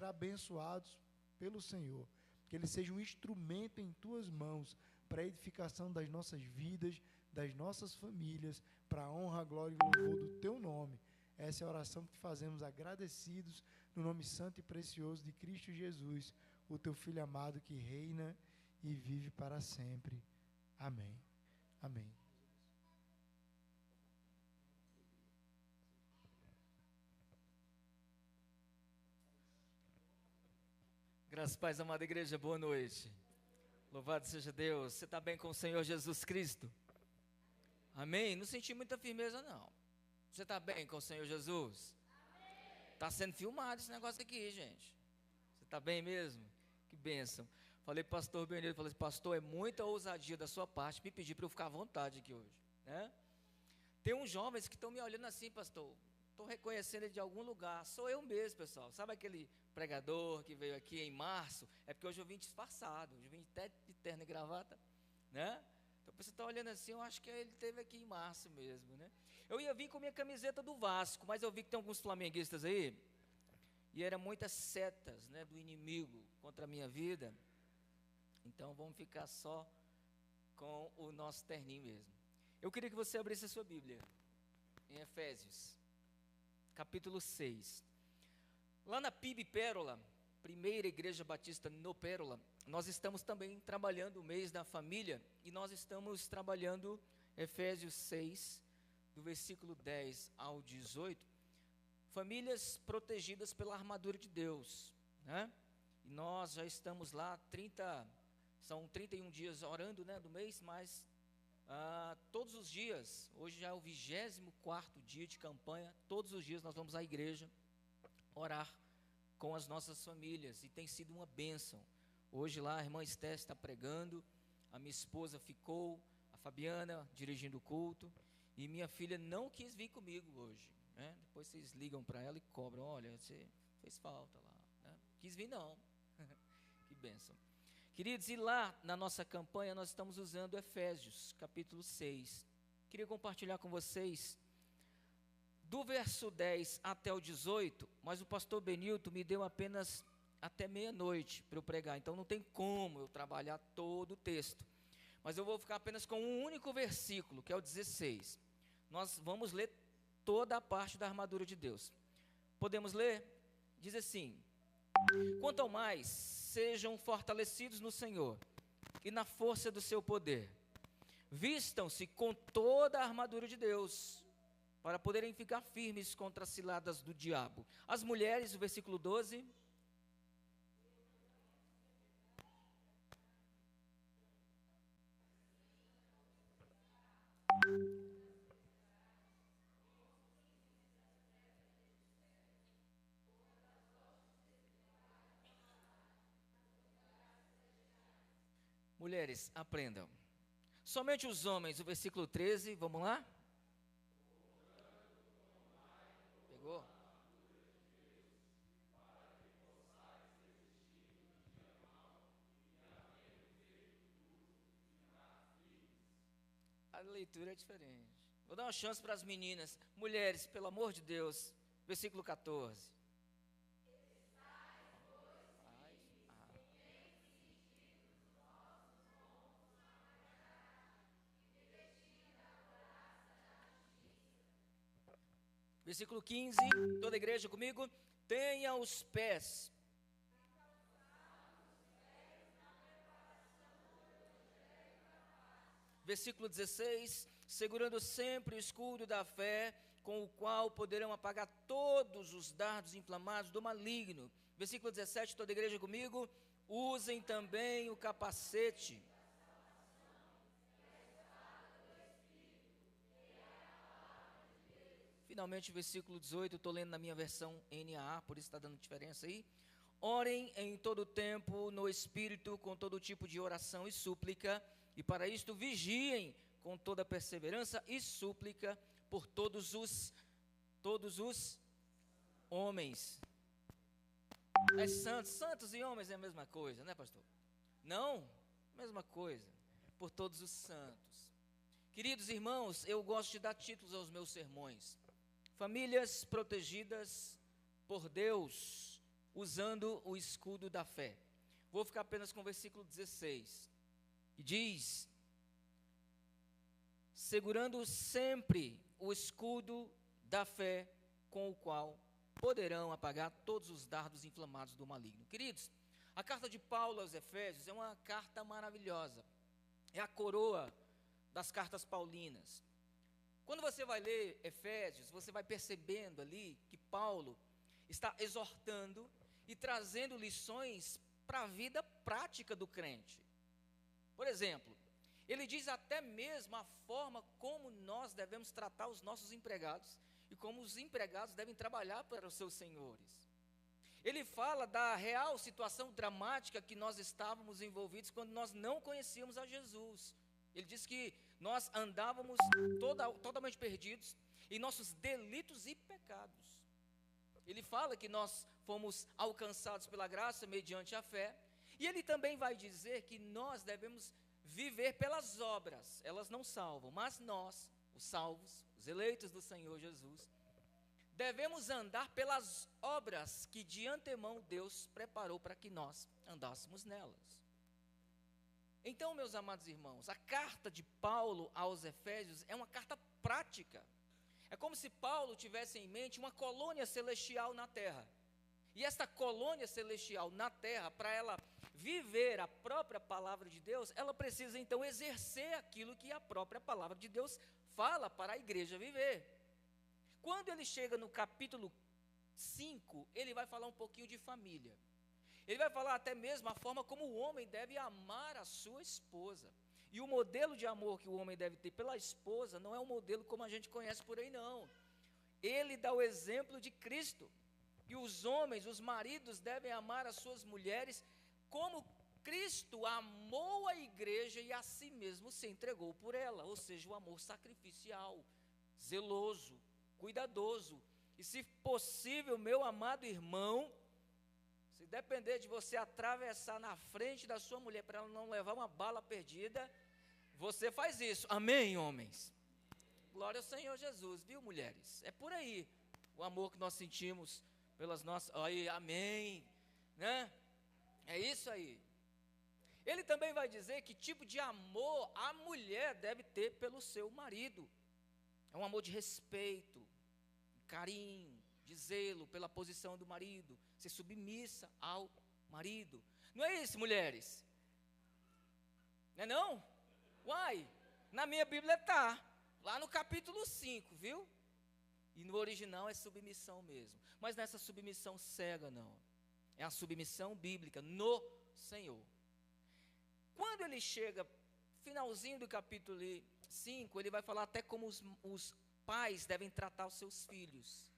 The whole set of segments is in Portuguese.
abençoados pelo Senhor, que ele seja um instrumento em tuas mãos para a edificação das nossas vidas, das nossas famílias, para a honra, glória e louvor do teu nome. Essa é a oração que te fazemos agradecidos no nome santo e precioso de Cristo Jesus, o teu Filho amado que reina e vive para sempre. Amém. Amém. Graças a Paz, amada igreja, boa noite. Louvado seja Deus. Você está bem com o Senhor Jesus Cristo? Amém? Não senti muita firmeza, não. Você está bem com o Senhor Jesus? Está sendo filmado esse negócio aqui, gente. Você está bem mesmo? Que bênção. Falei para o pastor Benito, falei, pastor, é muita ousadia da sua parte me pedir para eu ficar à vontade aqui hoje, né? Tem uns jovens que estão me olhando assim, pastor, estou reconhecendo ele de algum lugar. Sou eu mesmo, pessoal. Sabe aquele pregador que veio aqui em março? É porque hoje eu vim disfarçado, hoje eu vim até de terno e gravata, né? Então você está olhando assim, eu acho que ele esteve aqui em março mesmo, né? Eu ia vir com minha camiseta do Vasco, mas eu vi que tem alguns flamenguistas aí, e eram muitas setas, né, do inimigo contra a minha vida. Então vamos ficar só com o nosso terninho mesmo. Eu queria que você abrisse a sua Bíblia em Efésios, capítulo 6. Lá na PIB Pérola, Primeira Igreja Batista no Pérola, nós estamos também trabalhando o mês da família, e nós estamos trabalhando Efésios 6, do versículo 10 ao 18, famílias protegidas pela armadura de Deus, né? E nós já estamos lá, são 31 dias orando, né, do mês, mas todos os dias, hoje já é o 24º dia de campanha, todos os dias nós vamos à igreja orar com as nossas famílias, e tem sido uma bênção. Hoje lá a irmã Esté está pregando, a minha esposa ficou, a Fabiana dirigindo o culto, e minha filha não quis vir comigo hoje, né? Depois vocês ligam para ela e cobram, olha, você fez falta lá, né? Quis vir não. Que bênção. Queridos, e lá na nossa campanha nós estamos usando Efésios, capítulo 6. Queria compartilhar com vocês do verso 10 até o 18, mas o pastor Benilton me deu apenas até meia-noite para eu pregar, então não tem como eu trabalhar todo o texto, mas eu vou ficar apenas com um único versículo, que é o 16. Nós vamos ler toda a parte da armadura de Deus. Podemos ler? Diz assim: quanto ao mais, sejam fortalecidos no Senhor e na força do seu poder, vistam-se com toda a armadura de Deus, para poderem ficar firmes contra as ciladas do diabo. As mulheres, o versículo 12. Mulheres, aprendam. Somente os homens, o versículo 13, vamos lá? Pegou? A leitura é diferente. Vou dar uma chance para as meninas. Mulheres, pelo amor de Deus, versículo 14. Versículo 15, toda a igreja comigo. Tenha os pés. Versículo 16, segurando sempre o escudo da fé, com o qual poderão apagar todos os dardos inflamados do maligno. Versículo 17, toda a igreja comigo. Usem também o capacete. Finalmente, versículo 18, estou lendo na minha versão NAA, por isso está dando diferença aí. Orem em todo tempo no Espírito, com todo tipo de oração e súplica, e para isto vigiem com toda perseverança e súplica por todos os homens. É santos e homens é a mesma coisa, né, pastor? Não, mesma coisa, por todos os santos. Queridos irmãos, eu gosto de dar títulos aos meus sermões. Famílias protegidas por Deus, usando o escudo da fé. Vou ficar apenas com o versículo 16, que diz: segurando sempre o escudo da fé, com o qual poderão apagar todos os dardos inflamados do maligno. Queridos, a carta de Paulo aos Efésios é uma carta maravilhosa, é a coroa das cartas paulinas. Quando você vai ler Efésios, você vai percebendo ali que Paulo está exortando e trazendo lições para a vida prática do crente. Por exemplo, ele diz até mesmo a forma como nós devemos tratar os nossos empregados e como os empregados devem trabalhar para os seus senhores. Ele fala da real situação dramática que nós estávamos envolvidos quando nós não conhecíamos a Jesus. Ele diz que nós andávamos totalmente perdidos em nossos delitos e pecados. Ele fala que nós fomos alcançados pela graça mediante a fé. E ele também vai dizer que nós devemos viver pelas obras. Elas não salvam, mas nós, os salvos, os eleitos do Senhor Jesus, devemos andar pelas obras que de antemão Deus preparou para que nós andássemos nelas. Então, meus amados irmãos, a carta de Paulo aos Efésios é uma carta prática. É como se Paulo tivesse em mente uma colônia celestial na terra. E esta colônia celestial na terra, para ela viver a própria palavra de Deus, ela precisa então exercer aquilo que a própria palavra de Deus fala para a igreja viver. Quando ele chega no capítulo 5, ele vai falar um pouquinho de família. Ele vai falar até mesmo a forma como o homem deve amar a sua esposa. E o modelo de amor que o homem deve ter pela esposa não é um modelo como a gente conhece por aí, não. Ele dá o exemplo de Cristo. E os homens, os maridos, devem amar as suas mulheres como Cristo amou a igreja e a si mesmo se entregou por ela. Ou seja, o amor sacrificial, zeloso, cuidadoso. E se possível, meu amado irmão, se depender de você atravessar na frente da sua mulher para ela não levar uma bala perdida, você faz isso. Amém, homens? Glória ao Senhor Jesus, viu, mulheres? É por aí o amor que nós sentimos pelas nossas... Aí, amém, né? É isso aí. Ele também vai dizer que tipo de amor a mulher deve ter pelo seu marido. É um amor de respeito, carinho, de zelo pela posição do marido, ser submissa ao marido. Não é isso, mulheres? Não é não? Uai, na minha Bíblia está, lá no capítulo 5, viu? E no original é submissão mesmo. Mas não é essa submissão cega, não. É a submissão bíblica no Senhor. Quando ele chega, finalzinho do capítulo 5, ele vai falar até como os pais devem tratar os seus filhos.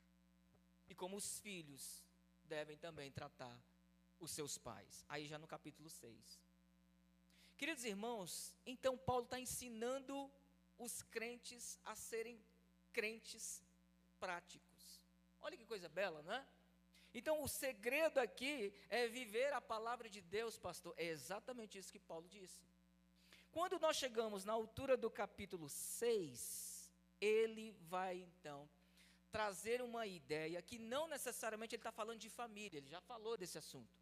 E como os filhos devem também tratar os seus pais. Aí já no capítulo 6. Queridos irmãos, então Paulo está ensinando os crentes a serem crentes práticos. Olha que coisa bela, não é? Então o segredo aqui é viver a palavra de Deus, pastor. É exatamente isso que Paulo disse. Quando nós chegamos na altura do capítulo 6, ele vai então trazer uma ideia que não necessariamente ele está falando de família, ele já falou desse assunto.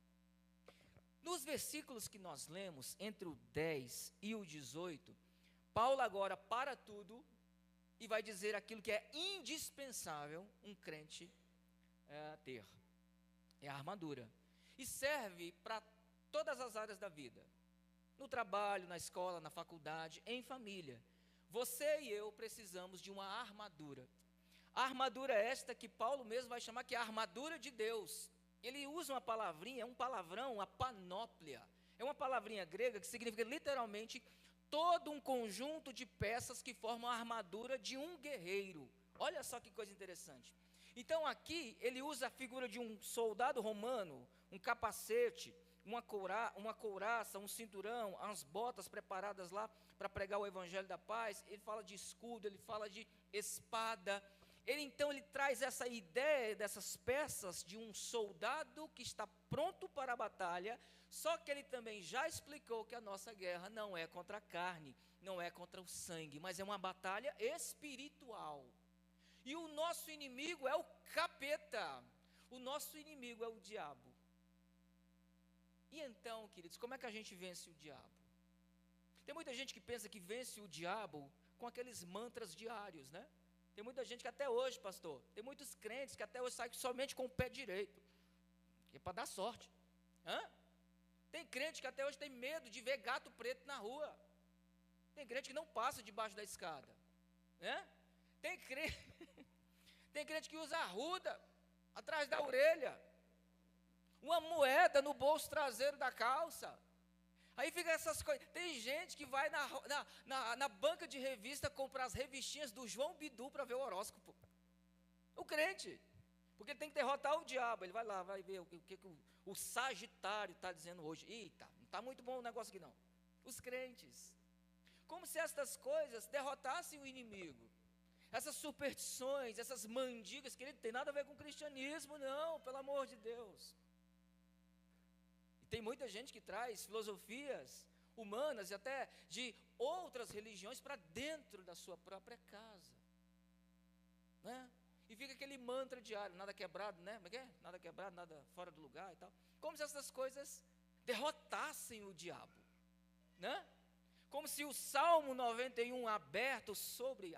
Nos versículos que nós lemos, entre o 10 e o 18, Paulo agora para tudo e vai dizer aquilo que é indispensável um crente ter. É a armadura. E serve para todas as áreas da vida. No trabalho, na escola, na faculdade, em família. Você e eu precisamos de uma armadura. A armadura é esta que Paulo mesmo vai chamar que é a armadura de Deus. Ele usa uma palavrinha, um palavrão, a panóplia. É uma palavrinha grega que significa literalmente todo um conjunto de peças que formam a armadura de um guerreiro. Olha só que coisa interessante. Então aqui ele usa a figura de um soldado romano, um capacete, uma couraça, um cinturão, as botas preparadas lá para pregar o evangelho da paz. Ele fala de escudo, ele fala de espada. Ele traz essa ideia dessas peças de um soldado que está pronto para a batalha, só que ele também já explicou que a nossa guerra não é contra a carne, não é contra o sangue, mas é uma batalha espiritual. E o nosso inimigo é o capeta, o nosso inimigo é o diabo. então, queridos, como é que a gente vence o diabo? Tem muita gente que pensa que vence o diabo com aqueles mantras diários, né? Tem muita gente que até hoje, pastor, tem muitos crentes que até hoje saem somente com o pé direito, que é para dar sorte. Tem crente que até hoje tem medo de ver gato preto na rua. Tem crente que não passa debaixo da escada, né? Tem crente que usa arruda atrás da orelha, uma moeda no bolso traseiro da calça. Aí fica essas coisas. Tem gente que vai na banca de revista comprar as revistinhas do João Bidu para ver o horóscopo. O crente, porque ele tem que derrotar o diabo. Ele vai lá, vai ver o que o Sagitário está dizendo hoje. Eita, não está muito bom o negócio aqui não. Os crentes, como se estas coisas derrotassem o inimigo. Essas superstições, essas mandigas, que ele não tem nada a ver com o cristianismo, não, pelo amor de Deus. Tem muita gente que traz filosofias humanas e até de outras religiões para dentro da sua própria casa, né? E fica aquele mantra diário, nada quebrado, né? Nada quebrado, nada fora do lugar e tal. Como se essas coisas derrotassem o diabo, né? Como se o Salmo 91 aberto sobre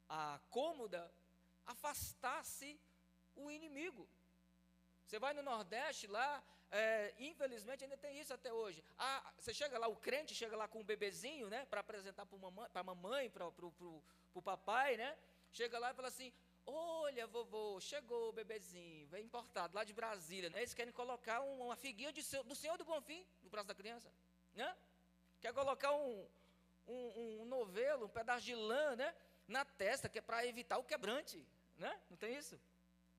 a cômoda afastasse o inimigo. Você vai no Nordeste lá, infelizmente ainda tem isso até hoje. Você chega lá, o crente chega lá com um bebezinho, né, para apresentar para a mamãe, para o papai, né? Chega lá e fala assim: olha, vovô, chegou o bebezinho, veio importado lá de Brasília, né? Eles querem colocar uma figuinha do Senhor do Bonfim no braço da criança, né? Quer colocar um novelo, um pedaço de lã, né, na testa, que é para evitar o quebrante, né? Não tem isso?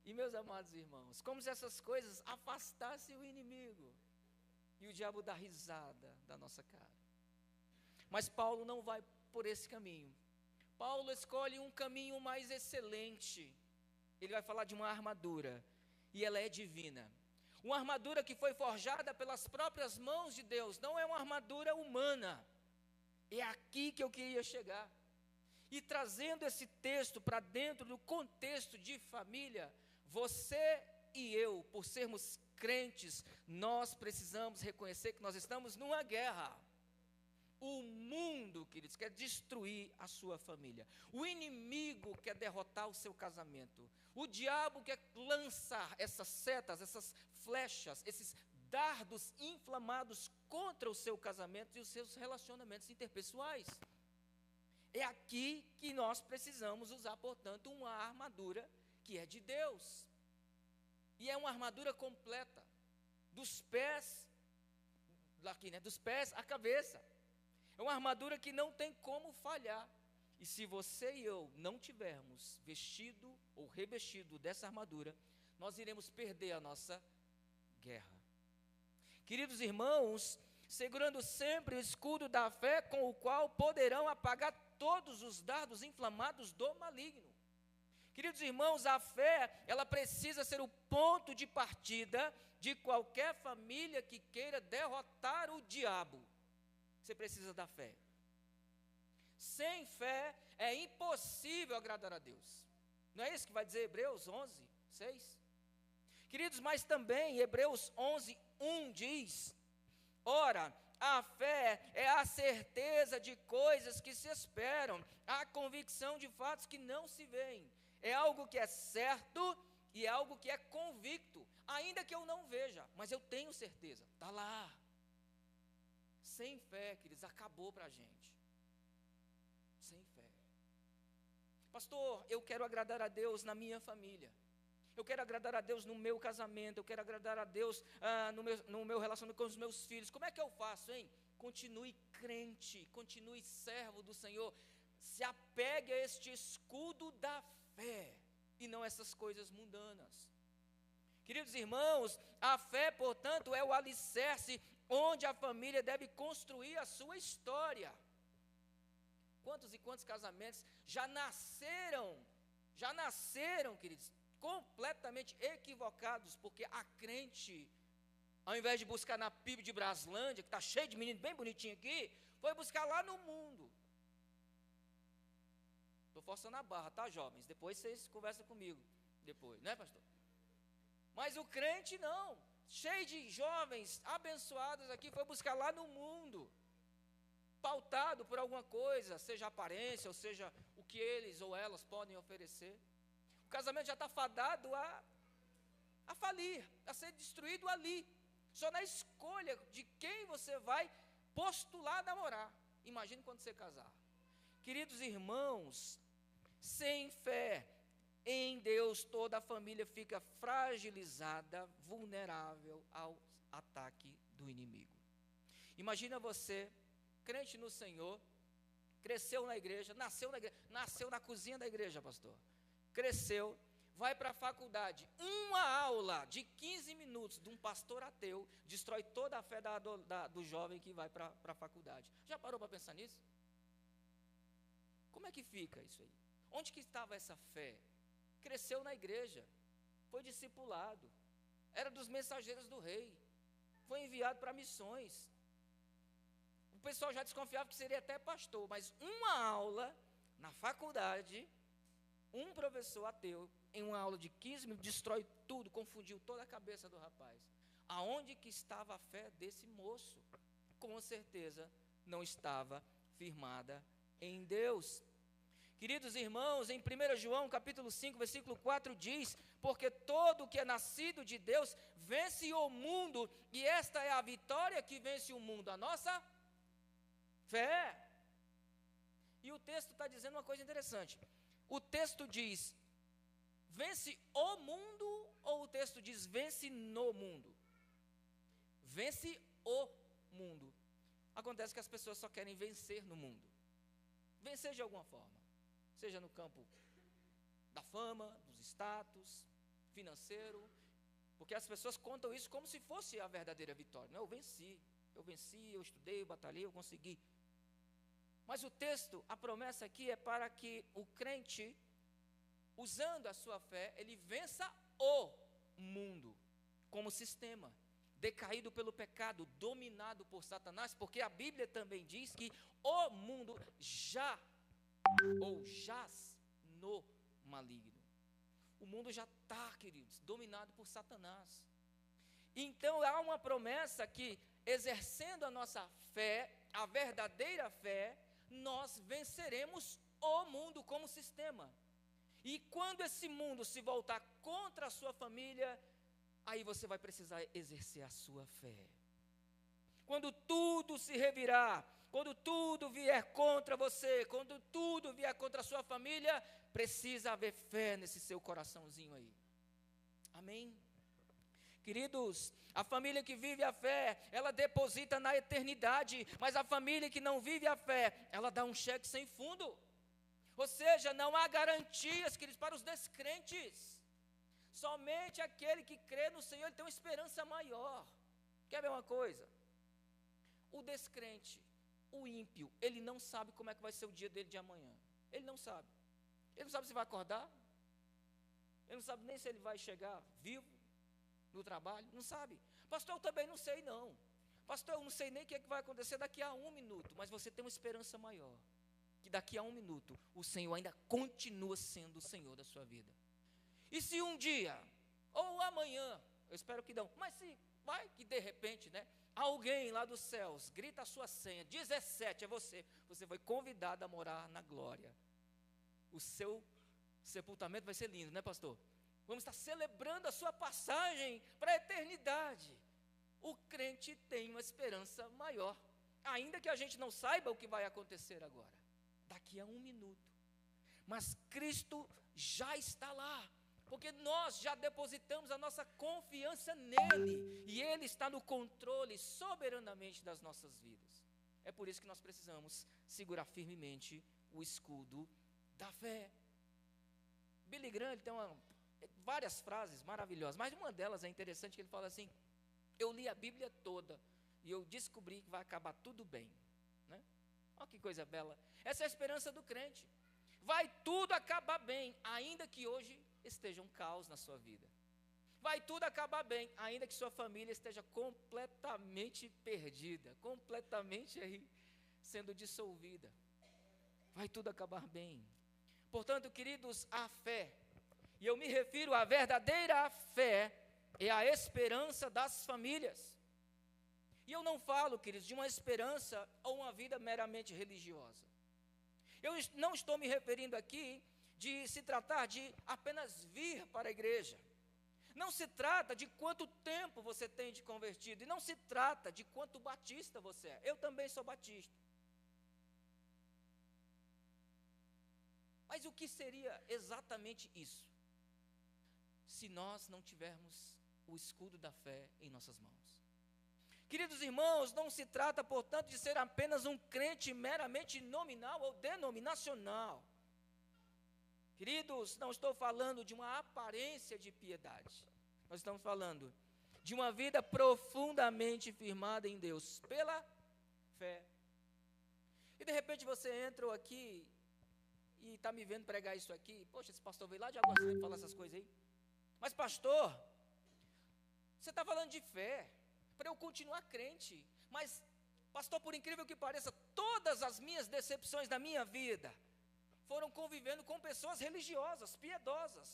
E meus amados irmãos, como se essas coisas afastassem o inimigo, e o diabo dá risada da nossa cara. Mas Paulo não vai por esse caminho. Paulo escolhe um caminho mais excelente. Ele vai falar de uma armadura, e ela é divina. Uma armadura que foi forjada pelas próprias mãos de Deus, não é uma armadura humana. É aqui que eu queria chegar. E trazendo esse texto para dentro do contexto de família, você e eu, por sermos crentes, nós precisamos reconhecer que nós estamos numa guerra. O mundo, queridos, quer destruir a sua família. O inimigo quer derrotar o seu casamento. O diabo quer lançar essas setas, essas flechas, esses dardos inflamados contra o seu casamento e os seus relacionamentos interpessoais. É aqui que nós precisamos usar, portanto, uma armadura que é de Deus. E é uma armadura completa, dos pés, aqui, né, dos pés à cabeça. É uma armadura que não tem como falhar. E se você e eu não tivermos vestido ou revestido dessa armadura, nós iremos perder a nossa guerra. Queridos irmãos, segurando sempre o escudo da fé, com o qual poderão apagar todos os dardos inflamados do maligno. Queridos irmãos, a fé, ela precisa ser o ponto de partida de qualquer família que queira derrotar o diabo. Você precisa da fé. Sem fé é impossível agradar a Deus. Não é isso que vai dizer Hebreus 11, 6? Queridos, mas também Hebreus 11, 1 diz: ora, a fé é a certeza de coisas que se esperam, a convicção de fatos que não se veem. É algo que é certo e é algo que é convicto, ainda que eu não veja, mas eu tenho certeza, está lá. Sem fé, queridos, acabou para a gente. Sem fé. Pastor, eu quero agradar a Deus na minha família. Eu quero agradar a Deus no meu casamento. Eu quero agradar a Deus no meu relacionamento com os meus filhos. Como é que eu faço, hein? Continue crente, continue servo do Senhor. Se apegue a este escudo da fé e não essas coisas mundanas. Queridos irmãos, a fé, portanto, é o alicerce onde a família deve construir a sua história. Quantos e quantos casamentos já nasceram, queridos, completamente equivocados, porque a crente, ao invés de buscar na PIB de Braslândia, que está cheio de menino bem bonitinho aqui, foi buscar lá no mundo. Estou forçando a barra, tá, jovens? Depois vocês conversam comigo, depois, né, pastor? Mas o crente não, cheio de jovens abençoados aqui, foi buscar lá no mundo, pautado por alguma coisa, seja aparência, ou seja, o que eles ou elas podem oferecer. O casamento já está fadado a falir, a ser destruído ali, só na escolha de quem você vai postular namorar. Imagine quando você casar. Queridos irmãos, sem fé em Deus, toda a família fica fragilizada, vulnerável ao ataque do inimigo. Imagina você, crente no Senhor, cresceu na igreja, nasceu na cozinha da igreja, pastor. Cresceu, vai para a faculdade. Uma aula de 15 minutos de um pastor ateu destrói toda a fé do jovem que vai para a faculdade. Já parou para pensar nisso? Como é que fica isso aí? Onde que estava essa fé? Cresceu na igreja, foi discipulado, era dos mensageiros do rei, foi enviado para missões. O pessoal já desconfiava que seria até pastor, mas uma aula na faculdade, um professor ateu, em uma aula de 15 minutos, destrói tudo, confundiu toda a cabeça do rapaz. Aonde que estava a fé desse moço? Com certeza não estava firmada em Deus. Queridos irmãos, em 1 João capítulo 5, versículo 4 diz: porque todo o que é nascido de Deus vence o mundo, e esta é a vitória que vence o mundo, a nossa fé. E o texto está dizendo uma coisa interessante. O texto diz, vence o mundo, ou o texto diz, vence no mundo? Vence o mundo. Acontece que as pessoas só querem vencer no mundo. Vencer de alguma forma. Seja no campo da fama, dos status, financeiro, porque as pessoas contam isso como se fosse a verdadeira vitória. Não, eu venci, eu estudei, eu batalhei, eu consegui. Mas o texto, a promessa aqui é para que o crente, usando a sua fé, ele vença o mundo como sistema, decaído pelo pecado, dominado por Satanás, porque a Bíblia também diz que o mundo jaz no maligno. O mundo já está, queridos, dominado por Satanás. Então há uma promessa que, exercendo a nossa fé, a verdadeira fé, nós venceremos o mundo como sistema. E quando esse mundo se voltar contra a sua família, aí você vai precisar exercer a sua fé. Quando tudo se revirar, quando tudo vier contra você, quando tudo vier contra a sua família, precisa haver fé nesse seu coraçãozinho aí. Amém? Queridos, a família que vive a fé, ela deposita na eternidade, mas a família que não vive a fé, ela dá um cheque sem fundo. Ou seja, não há garantias, queridos, para os descrentes. Somente aquele que crê no Senhor, ele tem uma esperança maior. Quer ver uma coisa? O descrente, o ímpio, ele não sabe como é que vai ser o dia dele de amanhã. Ele não sabe. Ele não sabe se vai acordar. Ele não sabe nem se ele vai chegar vivo no trabalho. Não sabe. Pastor, eu também não sei não. Pastor, eu não sei nem o que é que vai acontecer daqui a 1 minuto. Mas você tem uma esperança maior. Que daqui a 1 minuto, o Senhor ainda continua sendo o Senhor da sua vida. E se um dia, ou amanhã, eu espero que não, mas se vai que de repente, né, alguém lá dos céus grita a sua senha, 17 é você foi convidado a morar na glória. O seu sepultamento vai ser lindo, né, pastor? Vamos estar celebrando a sua passagem para a eternidade. O crente tem uma esperança maior, ainda que a gente não saiba o que vai acontecer agora, daqui a 1 minuto. Mas Cristo já está lá, porque nós já depositamos a nossa confiança nele, e ele está no controle soberanamente das nossas vidas. É por isso que nós precisamos segurar firmemente o escudo da fé. Billy Graham tem várias frases maravilhosas, mas uma delas é interessante, que ele fala assim: eu li a Bíblia toda e eu descobri que vai acabar tudo bem, né? Olha que coisa bela. Essa é a esperança do crente. Vai tudo acabar bem, ainda que hoje esteja um caos na sua vida. Vai tudo acabar bem, ainda que sua família esteja completamente perdida, completamente aí sendo dissolvida. Vai tudo acabar bem. Portanto, queridos, a fé, e eu me refiro à verdadeira fé, é a esperança das famílias. E eu não falo, queridos, de uma esperança ou uma vida meramente religiosa. Eu não estou me referindo aqui de se tratar de apenas vir para a igreja. Não se trata de quanto tempo você tem de convertido, e não se trata de quanto batista você é. Eu também sou batista. Mas o que seria exatamente isso, se nós não tivermos o escudo da fé em nossas mãos? Queridos irmãos, não se trata, portanto, de ser apenas um crente meramente nominal ou denominacional. Queridos, não estou falando de uma aparência de piedade. Nós estamos falando de uma vida profundamente firmada em Deus, pela fé. E de repente você entra aqui e está me vendo pregar isso aqui. Poxa, esse pastor veio lá de Aguascalientes falar essas coisas aí. Mas pastor, você está falando de fé, para eu continuar crente. Mas pastor, por incrível que pareça, todas as minhas decepções da minha vida foram convivendo com pessoas religiosas, piedosas.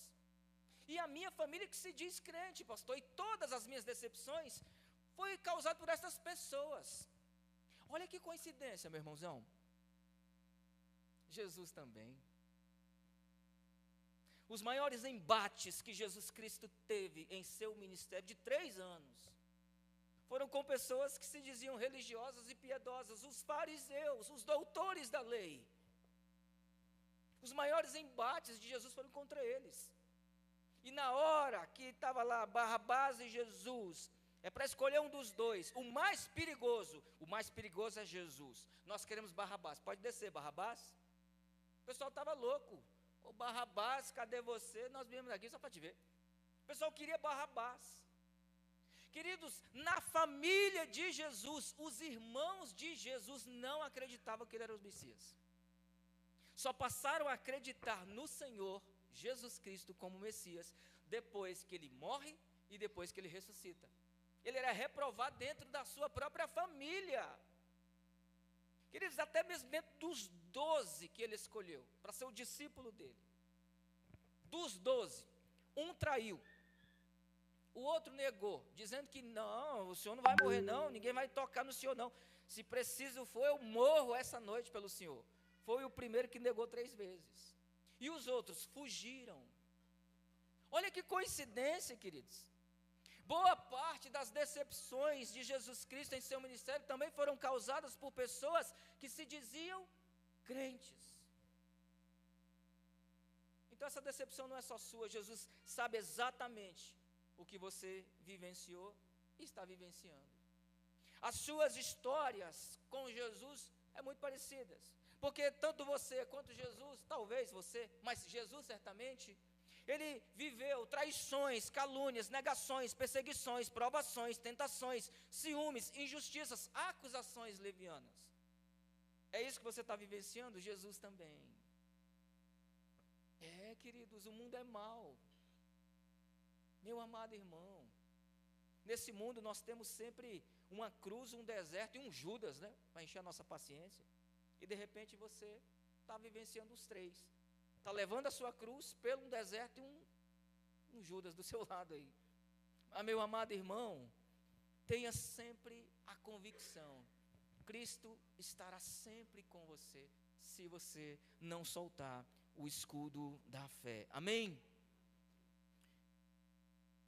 E a minha família que se diz crente, pastor, e todas as minhas decepções foi causado por essas pessoas. Olha que coincidência, meu irmãozão. Jesus também. Os maiores embates que Jesus Cristo teve em seu ministério de 3 anos foram com pessoas que se diziam religiosas e piedosas, os fariseus, os doutores da lei. Os maiores embates de Jesus foram contra eles. E na hora que estava lá Barrabás e Jesus, é para escolher um dos dois, o mais perigoso é Jesus. Nós queremos Barrabás, pode descer Barrabás. O pessoal estava louco. Ô Barrabás, cadê você? Nós viemos aqui só para te ver. O pessoal queria Barrabás. Queridos, na família de Jesus, os irmãos de Jesus não acreditavam que ele era o Messias. Só passaram a acreditar no Senhor Jesus Cristo como Messias depois que ele morre e depois que ele ressuscita. Ele era reprovado dentro da sua própria família. Queridos, até mesmo dentro dos 12 que ele escolheu para ser o discípulo dele. Dos 12, um traiu. O outro negou, dizendo que não, o senhor não vai morrer não, ninguém vai tocar no senhor não. Se preciso for, eu morro essa noite pelo senhor. Foi o primeiro que negou 3 vezes. E os outros fugiram. Olha que coincidência, queridos. Boa parte das decepções de Jesus Cristo em seu ministério também foram causadas por pessoas que se diziam crentes. Então essa decepção não é só sua, Jesus sabe exatamente o que você vivenciou e está vivenciando. As suas histórias com Jesus são muito parecidas, porque tanto você quanto Jesus, talvez você, mas Jesus certamente, ele viveu traições, calúnias, negações, perseguições, provações, tentações, ciúmes, injustiças, acusações levianas. É isso que você está vivenciando? Jesus também. Queridos, o mundo é mau. Meu amado irmão, nesse mundo nós temos sempre uma cruz, um deserto e um Judas, né? Para encher a nossa paciência. E de repente você está vivenciando os 3. Está levando a sua cruz pelo um deserto e um Judas do seu lado aí. Mas, meu amado irmão, tenha sempre a convicção, Cristo estará sempre com você, se você não soltar o escudo da fé. Amém?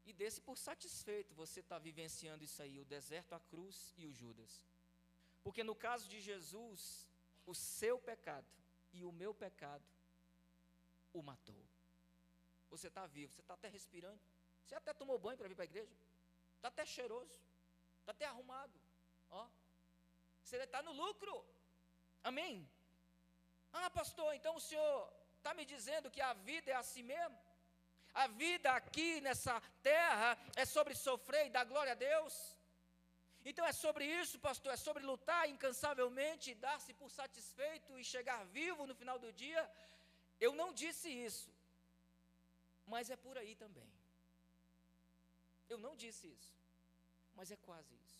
E desse por satisfeito você está vivenciando isso aí, o deserto, a cruz e o Judas. Porque no caso de Jesus, o seu pecado e o meu pecado o matou. Você está vivo, você está até respirando, você até tomou banho para vir para a igreja, está até cheiroso, está até arrumado, ó. Você está no lucro, amém? Ah, pastor, então o senhor está me dizendo que a vida é assim mesmo? A vida aqui nessa terra é sobre sofrer e dar glória a Deus? Então é sobre isso, pastor, é sobre lutar incansavelmente, dar-se por satisfeito e chegar vivo no final do dia? Eu não disse isso, mas é por aí também. Eu não disse isso, mas é quase isso.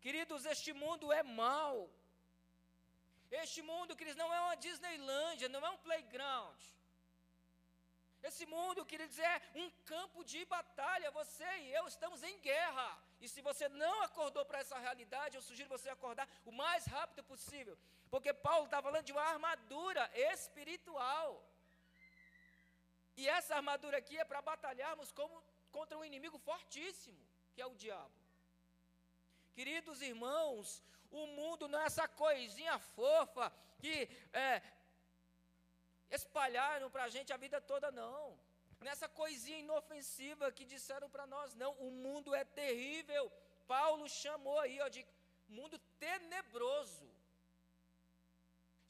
Queridos, este mundo é mau. Este mundo, queridos, não é uma Disneylândia, não é um playground. Esse mundo, queridos, é um campo de batalha. Você e eu estamos em guerra. E se você não acordou para essa realidade, eu sugiro você acordar o mais rápido possível. Porque Paulo está falando de uma armadura espiritual. E essa armadura aqui é para batalharmos contra um inimigo fortíssimo, que é o diabo. Queridos irmãos, o mundo não é essa coisinha fofa que espalharam para a gente a vida toda, não. Nessa coisinha inofensiva que disseram para nós, não. O mundo é terrível. Paulo chamou aí de mundo tenebroso.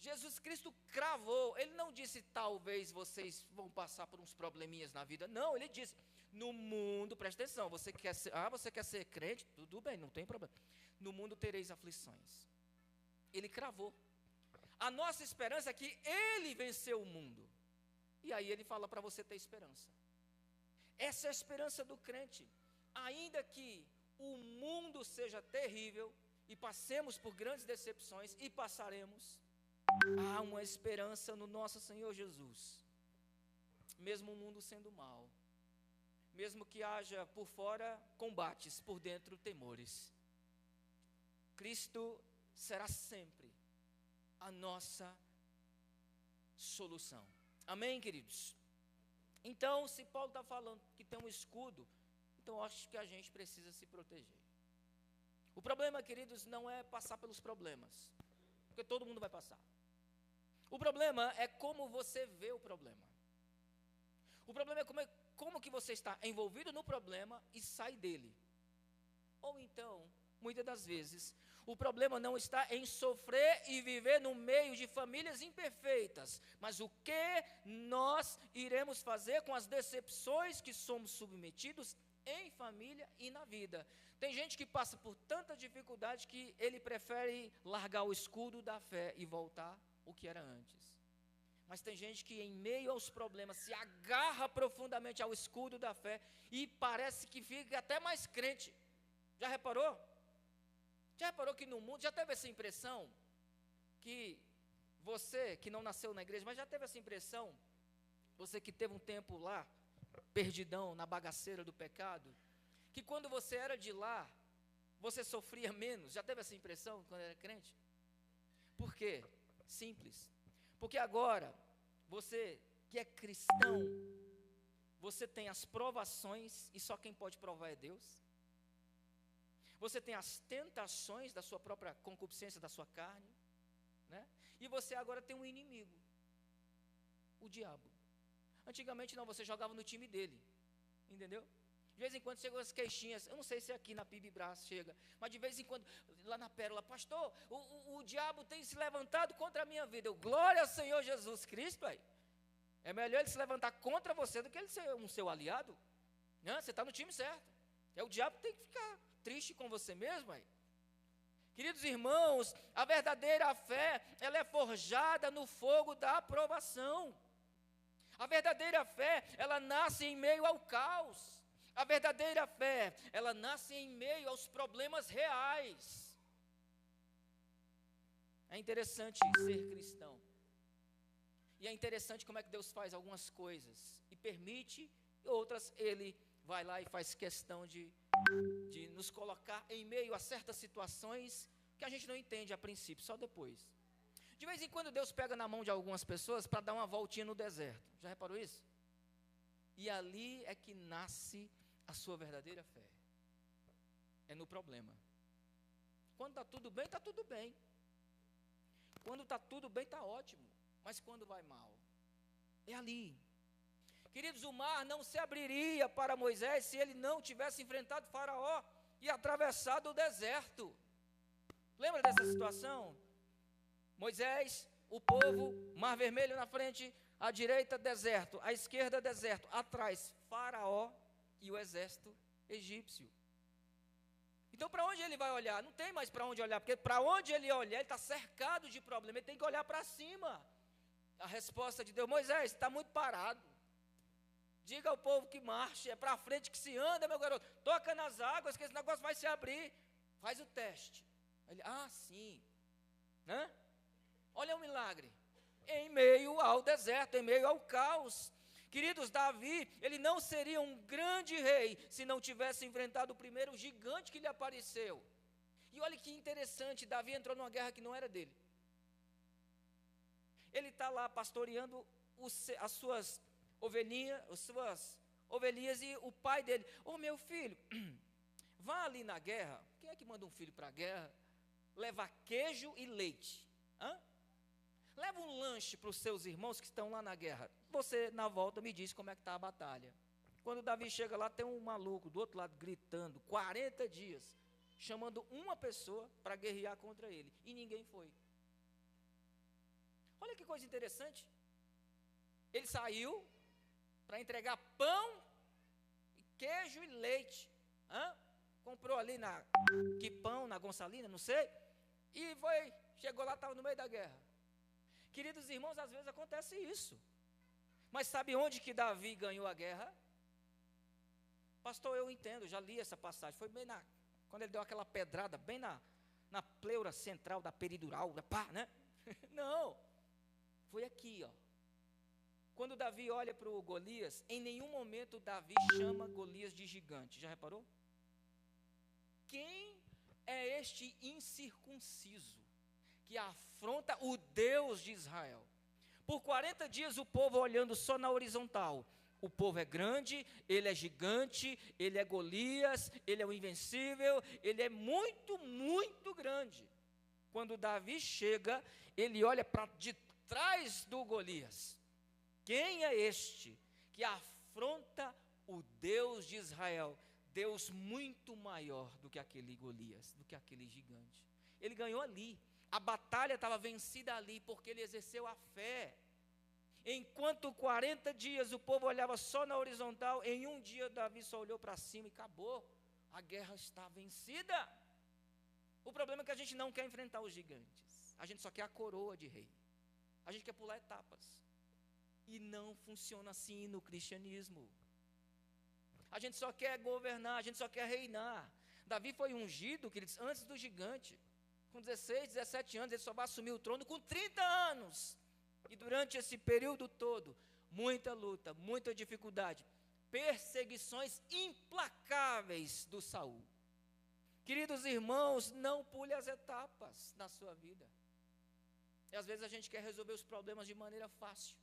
Jesus Cristo cravou. Ele não disse, talvez vocês vão passar por uns probleminhas na vida. Não, ele disse, no mundo, presta atenção, você quer ser crente? Tudo bem, não tem problema. No mundo tereis aflições. Ele cravou. A nossa esperança é que ele venceu o mundo. E aí ele fala para você ter esperança. Essa é a esperança do crente. Ainda que o mundo seja terrível e passemos por grandes decepções, e passaremos, há uma esperança no nosso Senhor Jesus. Mesmo o mundo sendo mau, mesmo que haja por fora combates, por dentro temores, Cristo será sempre a nossa solução. Amém, queridos? Então, se Paulo está falando que tem um escudo, então acho que a gente precisa se proteger. O problema, queridos, não é passar pelos problemas, porque todo mundo vai passar. O problema é como você vê o problema. O problema é como que você está envolvido no problema e sai dele. Ou então, muitas das vezes, o problema não está em sofrer e viver no meio de famílias imperfeitas, mas o que nós iremos fazer com as decepções que somos submetidos em família e na vida. Tem gente que passa por tanta dificuldade que ele prefere largar o escudo da fé e voltar o que era antes. Mas tem gente que em meio aos problemas se agarra profundamente ao escudo da fé e parece que fica até mais crente. Já reparou? Já reparou que no mundo, já teve essa impressão, que você que não nasceu na igreja, mas já teve essa impressão, você que teve um tempo lá, perdidão, na bagaceira do pecado, que quando você era de lá, você sofria menos? Já teve essa impressão quando era crente? Por quê? Simples. Porque agora, você que é cristão, você tem as provações, e só quem pode provar é Deus. Você tem as tentações da sua própria concupiscência, da sua carne, né? E você agora tem um inimigo, o diabo. Antigamente não, você jogava no time dele, entendeu? De vez em quando chegam as queixinhas, eu não sei se aqui na PIB-Brás chega, mas de vez em quando, lá na Pérola, pastor, o diabo tem se levantado contra a minha vida. Eu, glória ao Senhor Jesus Cristo, aí. É melhor ele se levantar contra você do que ele ser um seu aliado. Não, você está no time certo. O diabo tem que ficar triste com você mesmo, aí. Queridos irmãos, a verdadeira fé, ela é forjada no fogo da aprovação. A verdadeira fé, ela nasce em meio ao caos. A verdadeira fé, ela nasce em meio aos problemas reais. É interessante ser cristão. E é interessante como é que Deus faz algumas coisas e permite, e outras ele vai lá e faz questão de nos colocar em meio a certas situações que a gente não entende a princípio, só depois. De vez em quando Deus pega na mão de algumas pessoas para dar uma voltinha no deserto. Já reparou isso? E ali é que nasce a sua verdadeira fé. É no problema. Quando está tudo bem, está tudo bem. Quando está tudo bem, está ótimo. Mas quando vai mal, é ali. Queridos, o mar não se abriria para Moisés se ele não tivesse enfrentado Faraó e atravessado o deserto. Lembra dessa situação? Moisés, o povo, Mar Vermelho na frente, à direita deserto, à esquerda deserto, atrás Faraó e o exército egípcio. Então para onde ele vai olhar? Não tem mais para onde olhar, porque para onde ele olhar, ele está cercado de problemas, ele tem que olhar para cima. A resposta de Deus, Moisés, está muito parado. Diga ao povo que marche, é para frente que se anda, meu garoto. Toca nas águas que esse negócio vai se abrir. Faz o teste. Ele, sim. Olha o milagre. Em meio ao deserto, em meio ao caos. Queridos, Davi, ele não seria um grande rei se não tivesse enfrentado o primeiro gigante que lhe apareceu. E olha que interessante, Davi entrou numa guerra que não era dele. Ele está lá pastoreando as suas ovelhinhas e o pai dele, meu filho, vá ali na guerra. Quem é que manda um filho para a guerra? Leva queijo e leite. Leva um lanche para os seus irmãos que estão lá na guerra. Você, na volta, me diz como é que está a batalha. Quando Davi chega lá, tem um maluco do outro lado gritando, 40 dias, chamando uma pessoa para guerrear contra ele. E ninguém foi. Olha que coisa interessante. Ele saiu para entregar pão, queijo e leite. Comprou ali que pão, na Gonçalina, não sei. E chegou lá, estava no meio da guerra. Queridos irmãos, às vezes acontece isso. Mas sabe onde que Davi ganhou a guerra? Pastor, eu entendo, já li essa passagem. Foi bem quando ele deu aquela pedrada, bem na pleura central da peridural, né? Não, foi aqui, Quando Davi olha para o Golias, em nenhum momento Davi chama Golias de gigante. Já reparou? Quem é este incircunciso que afronta o Deus de Israel? Por 40 dias o povo olhando só na horizontal. O povo é grande, ele é gigante, ele é Golias, ele é o invencível, ele é muito, muito grande. Quando Davi chega, ele olha para de trás do Golias. Quem é este que afronta o Deus de Israel? Deus muito maior do que aquele Golias, do que aquele gigante. Ele ganhou ali. A batalha estava vencida ali, porque ele exerceu a fé. Enquanto 40 dias o povo olhava só na horizontal, em um dia Davi só olhou para cima e acabou. A guerra está vencida. O problema é que a gente não quer enfrentar os gigantes. A gente só quer a coroa de rei. A gente quer pular etapas. E não funciona assim no cristianismo. A gente só quer governar, a gente só quer reinar. Davi foi ungido, queridos, antes do gigante. Com 16, 17 anos, ele só vai assumir o trono com 30 anos. E durante esse período todo, muita luta, muita dificuldade, perseguições implacáveis do Saul. Queridos irmãos, não pule as etapas na sua vida. E às vezes a gente quer resolver os problemas de maneira fácil.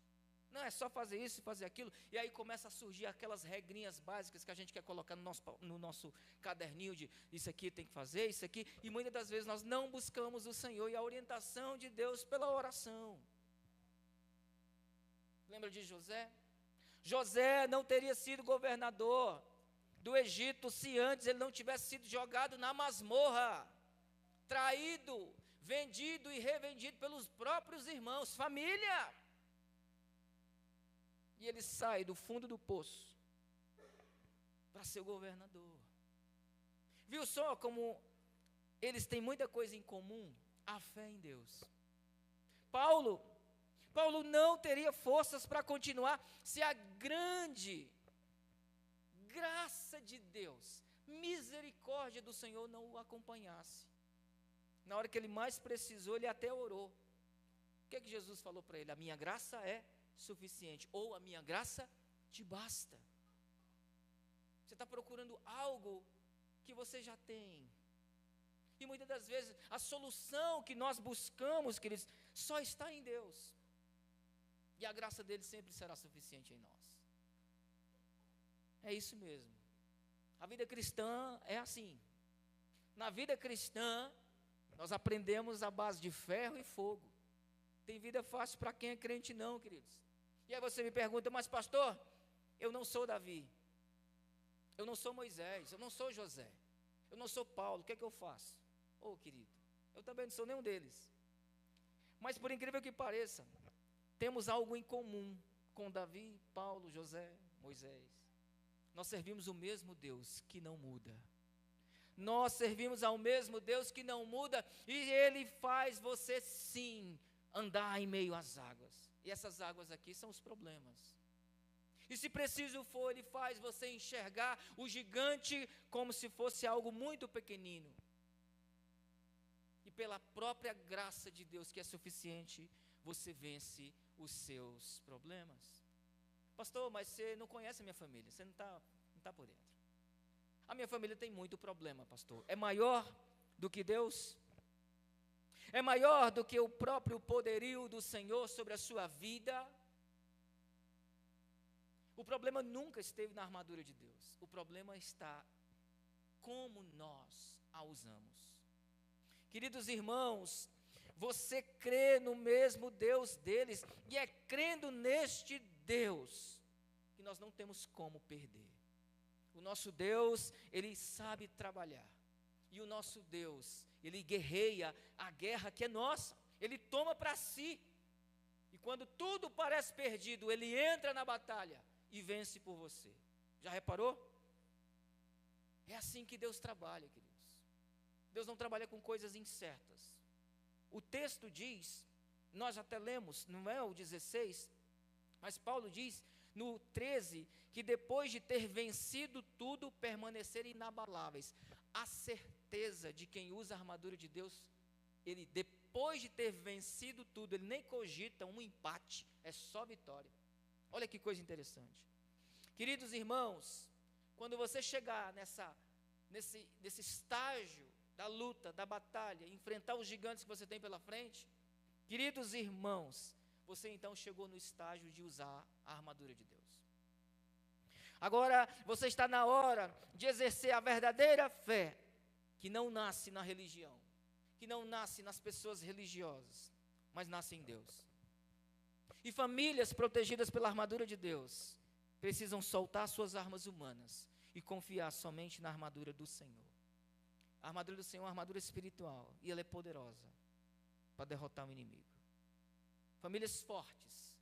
Não, é só fazer isso e fazer aquilo. E aí começa a surgir aquelas regrinhas básicas que a gente quer colocar no nosso caderninho de isso aqui tem que fazer, isso aqui. E muitas das vezes nós não buscamos o Senhor e a orientação de Deus pela oração. Lembra de José? José não teria sido governador do Egito se antes ele não tivesse sido jogado na masmorra, traído, vendido e revendido pelos próprios irmãos, família. E ele sai do fundo do poço para ser governador. Viu só como eles têm muita coisa em comum? A fé em Deus. Paulo não teria forças para continuar se a grande graça de Deus, misericórdia do Senhor não o acompanhasse. Na hora que ele mais precisou, ele até orou. O que é que Jesus falou para ele? A minha graça é suficiente, ou a minha graça te basta. Você está procurando algo que você já tem. E muitas das vezes a solução que nós buscamos, queridos, só está em Deus. E a graça dele sempre será suficiente em nós. É isso mesmo. A vida cristã é assim. Na vida cristã, nós aprendemos a base de ferro e fogo. Tem vida fácil para quem é crente não, queridos. E aí você me pergunta, mas pastor, eu não sou Davi, eu não sou Moisés, eu não sou José, eu não sou Paulo, o que é que eu faço? Querido, eu também não sou nenhum deles. Mas por incrível que pareça, temos algo em comum com Davi, Paulo, José, Moisés. Nós servimos o mesmo Deus que não muda. Nós servimos ao mesmo Deus que não muda, e Ele faz você sim andar em meio às águas. E essas águas aqui são os problemas. E se preciso for, Ele faz você enxergar o gigante como se fosse algo muito pequenino. E pela própria graça de Deus, que é suficiente, você vence os seus problemas. Pastor, mas você não conhece a minha família, você não tá por dentro. A minha família tem muito problema, pastor. É maior do que Deus? É maior do que o próprio poderio do Senhor sobre a sua vida? O problema nunca esteve na armadura de Deus. O problema está como nós a usamos. Queridos irmãos, você crê no mesmo Deus deles, e é crendo neste Deus que nós não temos como perder. O nosso Deus, Ele sabe trabalhar. E o nosso Deus, Ele guerreia a guerra que é nossa. Ele toma para si. E quando tudo parece perdido, Ele entra na batalha e vence por você. Já reparou? É assim que Deus trabalha, queridos. Deus não trabalha com coisas incertas. O texto diz, nós até lemos, não é o 16, mas Paulo diz no 13, que depois de ter vencido tudo, permanecerem inabaláveis. A certeza de quem usa a armadura de Deus, ele depois de ter vencido tudo, ele nem cogita um empate, é só vitória. Olha que coisa interessante. Queridos irmãos, quando você chegar nesse estágio da luta, da batalha, enfrentar os gigantes que você tem pela frente, queridos irmãos, você então chegou no estágio de usar a armadura de Deus. Agora, você está na hora de exercer a verdadeira fé, que não nasce na religião, que não nasce nas pessoas religiosas, mas nasce em Deus. E famílias protegidas pela armadura de Deus precisam soltar suas armas humanas e confiar somente na armadura do Senhor. A armadura do Senhor é uma armadura espiritual, e ela é poderosa para derrotar o inimigo. Famílias fortes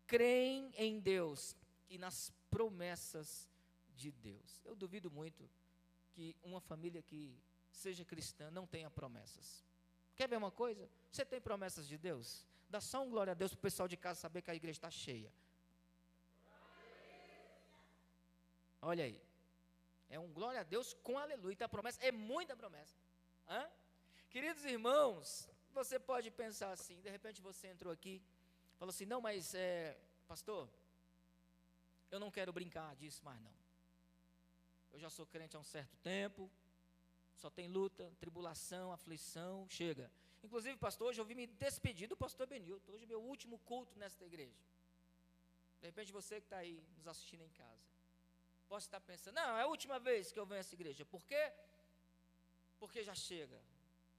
creem em Deus e nas promessas de Deus. Eu duvido muito que uma família que seja cristã não tenha promessas. Quer ver uma coisa? Você tem promessas de Deus? Dá só um glória a Deus para o pessoal de casa saber que a igreja está cheia. Olha aí. É um glória a Deus com aleluia. Então a promessa é muita promessa. Queridos irmãos, você pode pensar assim, de repente você entrou aqui, falou assim, não, mas pastor, eu não quero brincar disso mais não. Eu já sou crente há um certo tempo, só tem luta, tribulação, aflição, chega. Inclusive, pastor, hoje eu vim me despedir do pastor Benilton. Hoje é meu último culto nesta igreja. De repente você que está aí nos assistindo em casa, pode estar pensando, não, é a última vez que eu venho a essa igreja. Por quê? Porque já chega.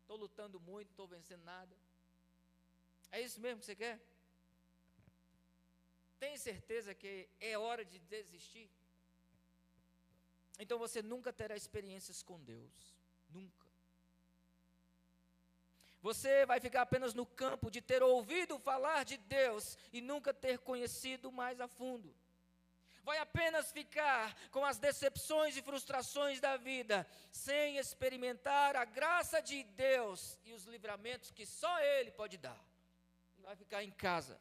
Estou lutando muito, não estou vencendo nada. É isso mesmo que você quer? Tem certeza que é hora de desistir? Então você nunca terá experiências com Deus. Nunca. Você vai ficar apenas no campo de ter ouvido falar de Deus e nunca ter conhecido mais a fundo. Vai apenas ficar com as decepções e frustrações da vida, sem experimentar a graça de Deus e os livramentos que só Ele pode dar. E vai ficar em casa,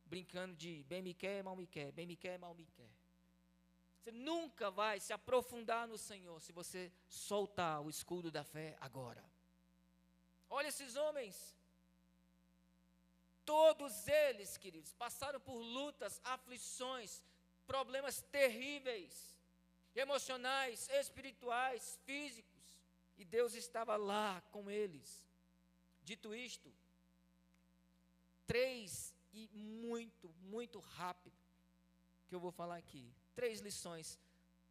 brincando de bem me quer, mal me quer, bem me quer, mal me quer. Você nunca vai se aprofundar no Senhor se você soltar o escudo da fé agora. Olha esses homens. Todos eles, queridos, passaram por lutas, aflições, problemas terríveis, emocionais, espirituais, físicos, e Deus estava lá com eles. Dito isto, 3 e muito rápido, que eu vou falar aqui, 3 lições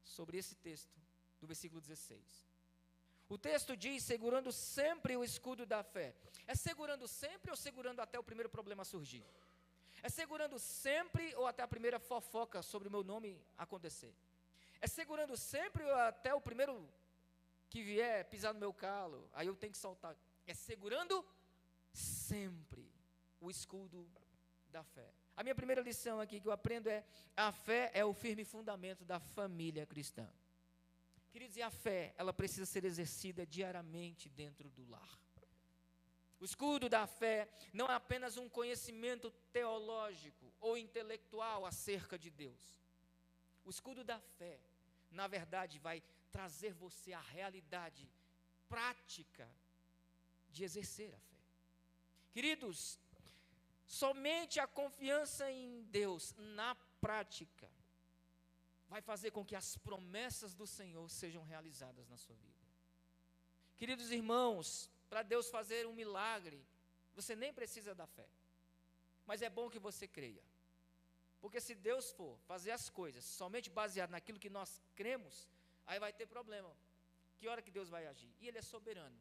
sobre esse texto, do versículo 16. O texto diz, segurando sempre o escudo da fé. É segurando sempre ou segurando até o primeiro problema surgir? É segurando sempre ou até a primeira fofoca sobre o meu nome acontecer? É segurando sempre ou até o primeiro que vier pisar no meu calo, aí eu tenho que soltar? É segurando sempre o escudo da fé. A minha primeira lição aqui que eu aprendo é: a fé é o firme fundamento da família cristã. Queridos, e a fé, ela precisa ser exercida diariamente dentro do lar. O escudo da fé não é apenas um conhecimento teológico ou intelectual acerca de Deus. O escudo da fé, na verdade, vai trazer você a realidade prática de exercer a fé. Queridos, somente a confiança em Deus na prática vai fazer com que as promessas do Senhor sejam realizadas na sua vida. Queridos irmãos, para Deus fazer um milagre, você nem precisa da fé. Mas é bom que você creia. Porque se Deus for fazer as coisas somente baseado naquilo que nós cremos, aí vai ter problema. Que hora que Deus vai agir? E Ele é soberano.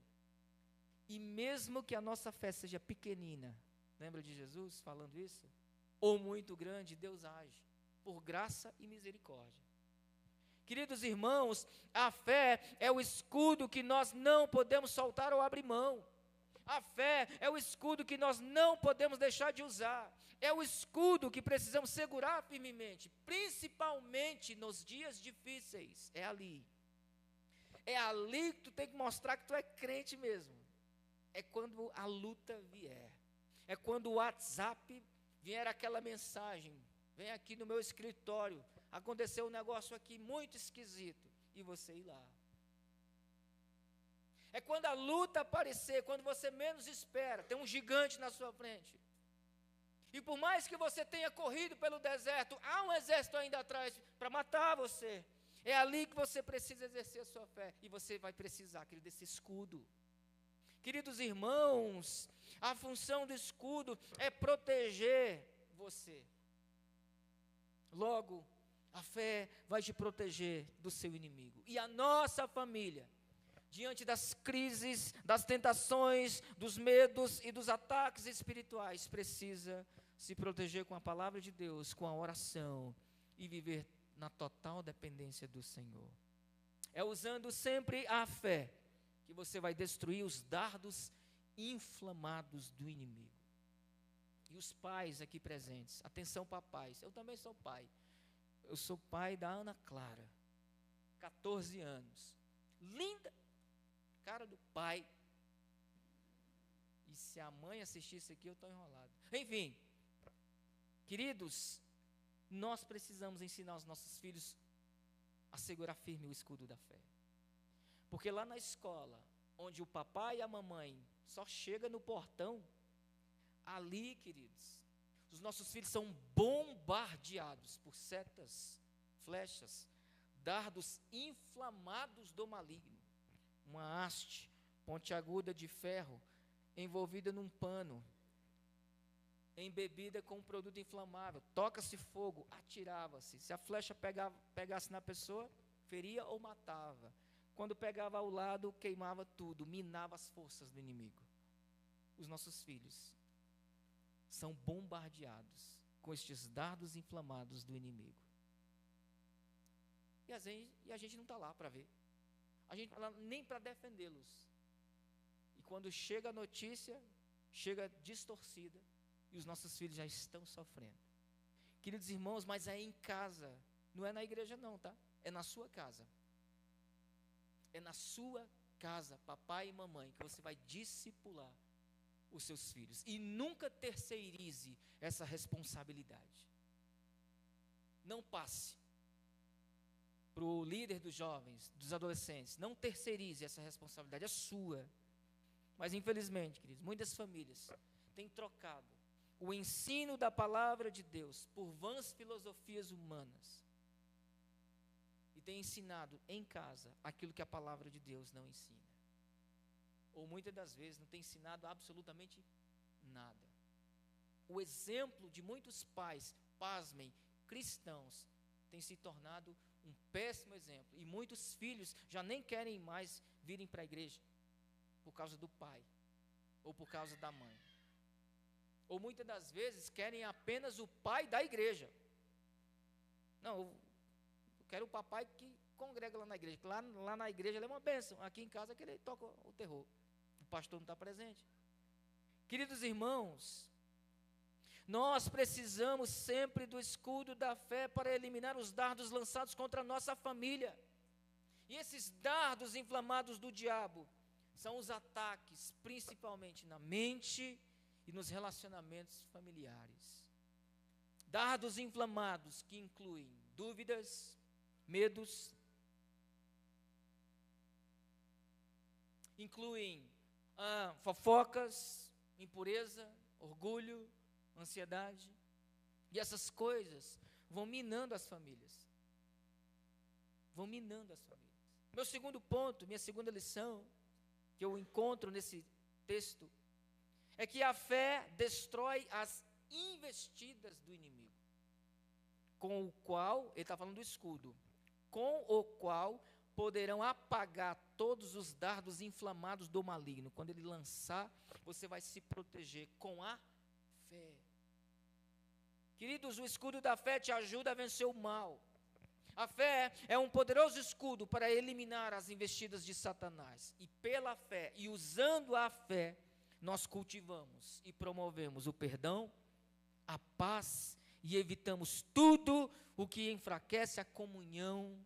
E mesmo que a nossa fé seja pequenina, lembra de Jesus falando isso? Ou muito grande, Deus age, por graça e misericórdia. Queridos irmãos, a fé é o escudo que nós não podemos soltar ou abrir mão. A fé é o escudo que nós não podemos deixar de usar. É o escudo que precisamos segurar firmemente, principalmente nos dias difíceis. É ali. É ali que tu tem que mostrar que tu é crente mesmo. É quando a luta vier. É quando o WhatsApp vier aquela mensagem. Vem aqui no meu escritório. Aconteceu um negócio aqui muito esquisito. E você ir lá. É quando a luta aparecer, quando você menos espera. Tem um gigante na sua frente. E por mais que você tenha corrido pelo deserto, há um exército ainda atrás para matar você. É ali que você precisa exercer a sua fé. E você vai precisar, querido, desse escudo. Queridos irmãos, a função do escudo é proteger você. Logo, a fé vai te proteger do seu inimigo. E a nossa família, diante das crises, das tentações, dos medos e dos ataques espirituais, precisa se proteger com a palavra de Deus, com a oração e viver na total dependência do Senhor. É usando sempre a fé que você vai destruir os dardos inflamados do inimigo. E os pais aqui presentes, atenção papais, eu também sou pai. Eu sou pai da Ana Clara, 14 anos, linda, cara do pai. E se a mãe assistir isso aqui, eu estou enrolado. Enfim, queridos, nós precisamos ensinar os nossos filhos a segurar firme o escudo da fé. Porque lá na escola, onde o papai e a mamãe só chegam no portão, ali, queridos, os nossos filhos são bombardeados por setas, flechas, dardos inflamados do maligno. Uma haste pontiaguda de ferro, envolvida num pano, embebida com um produto inflamável. Toca-se fogo, atirava-se. Se a flecha pegasse na pessoa, feria ou matava. Quando pegava ao lado, queimava tudo, minava as forças do inimigo. Os nossos filhos são bombardeados com estes dardos inflamados do inimigo. E a gente não está lá para ver. A gente não está lá nem para defendê-los. E quando chega a notícia, chega distorcida, e os nossos filhos já estão sofrendo. Queridos irmãos, mas é em casa, não é na igreja não, tá? É na sua casa. É na sua casa, papai e mamãe, que você vai discipular os seus filhos. E nunca terceirize essa responsabilidade. Não passe para o líder dos jovens, dos adolescentes. Não terceirize essa responsabilidade, é sua. Mas infelizmente, queridos, muitas famílias têm trocado o ensino da palavra de Deus por vãs filosofias humanas. E têm ensinado em casa aquilo que a palavra de Deus não ensina. Ou muitas das vezes não tem ensinado absolutamente nada. O exemplo de muitos pais, pasmem, cristãos, tem se tornado um péssimo exemplo. E muitos filhos já nem querem mais virem para a igreja por causa do pai ou por causa da mãe. Ou muitas das vezes querem apenas o pai da igreja. Não, eu quero o papai que congrega lá na igreja. Lá na igreja ele é uma bênção. Aqui em casa ele toca o terror. O pastor não está presente. Queridos irmãos, nós precisamos sempre do escudo da fé para eliminar os dardos lançados contra a nossa família. E esses dardos inflamados do diabo são os ataques, principalmente na mente e nos relacionamentos familiares. Dardos inflamados que incluem dúvidas, medos, incluem fofocas, impureza, orgulho, ansiedade. E essas coisas vão minando as famílias. vão minando as famílias. Meu segundo ponto, minha segunda lição, que eu encontro nesse texto, é que a fé destrói as investidas do inimigo, com o qual, ele está falando do escudo, com o qual poderão apagar todos os dardos inflamados do maligno. Quando ele lançar, você vai se proteger com a fé. Queridos, o escudo da fé te ajuda a vencer o mal. A fé é um poderoso escudo para eliminar as investidas de Satanás. E pela fé, e usando a fé, nós cultivamos e promovemos o perdão, a paz e evitamos tudo o que enfraquece a comunhão